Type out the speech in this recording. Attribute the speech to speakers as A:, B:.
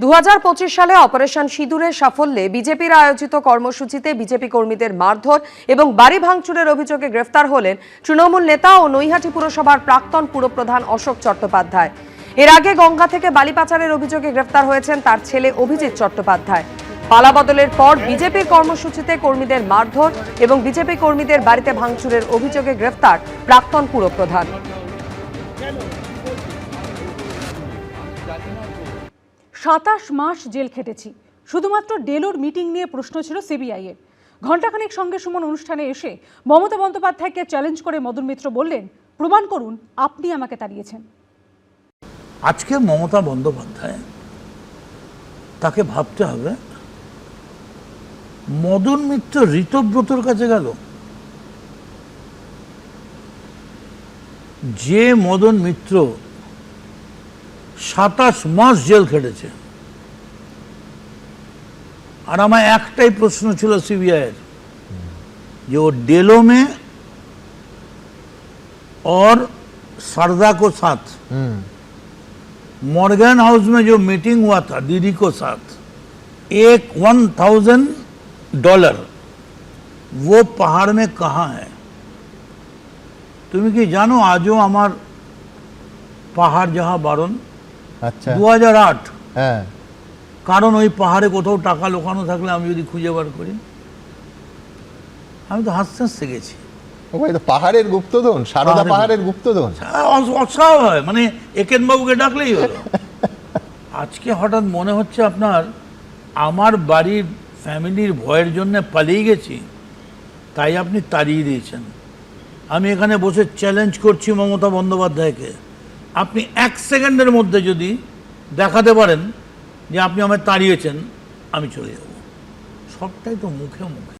A: 2025 সালে অপারেশন সিঁদুরের সাফল্যে বিজেপির আয়োজিত কর্মসূচিতে বিজেপি কর্মীদের মারধর এবং বাড়ি ভাঙচুরের অভিযোগে গ্রেফতার হলেন তৃণমূল নেতা ও নৈহাটি পুরসভার প্রাক্তন পুরপ্রধান অশোক চট্টোপাধ্যায়। এর আগে গঙ্গা থেকে বালি পাচারের অভিযোগে গ্রেফতার হয়েছেন তার ছেলে অভিজিৎ চট্টোপাধ্যায়। পালাবদলের পর বিজেপির কর্মসূচিতে কর্মীদের মারধর এবং বিজেপি কর্মীদের বাড়িতে ভাঙচুরের অভিযোগে গ্রেফতার প্রাক্তন পুরপ্রধান।
B: 27 মাস জেল খেটেছি, শুধুমাত্র ডেলোর মিটিং নিয়ে প্রশ্ন ছিল সিবিআই এর। ঘণ্টাখানেক সঙ্গে সুমন অনুষ্ঠানে এসে মমতা বন্দ্যোপাধ্যায়কে চ্যালেঞ্জ করে মদন মিত্র বললেন, প্রমাণ করুন আপনি আমাকে তাড়িয়েছেন।
C: আজকে মমতা বন্দ্যোপাধ্যায় তাকে ভাবতে হবে, মদন মিত্র ঋতব্রতর কাছে গেল, যে মদন মিত্র 27 মাস জেল খেটেছে। আর আমার একটাই প্রশ্ন ছিল सीबीआई যে वो डेलो में और सरदा को साथ मॉर्गन हाउस में जो मीटिंग हुआ था दीदी को साथ, एक $1000 वो पहाड़ में कहाँ है? तुम्हें कि जानो आजो हमार पहाड़ जहाँ बारन
D: আচ্ছা
C: 2008
D: হ্যাঁ
C: কারণ ওই পাহাড়ে কোথাও টাকা লুকানো থাকলে আমি যদি খুঁজে বার করি, আমি তো হাসতে হাসতে গেছি।
D: ও ভাই, তো পাহাড়ের গুপ্তধন, সারদা পাহাড়ের গুপ্তধন
C: অস্বাভাবিক, মানে একেন বাবুকে ডাকলেই হলো। আজকে হঠাৎ মনে হচ্ছে আপনার আমার বাড়ির ফ্যামিলির ভয়ের জন্য পালিয়ে গেছি, তাই আপনি তাড়িয়ে দিয়েছেন। আমি এখানে বসে চ্যালেঞ্জ করছি মমতা বন্দ্যোপাধ্যায়কে, আপনি 1 সেকেন্ডের মধ্যে যদি দেখাতে পারেন যে আপনি আমায় তাড়িয়েছেন, আমি চলে যাব। সবটাই তো মুখে মুখে।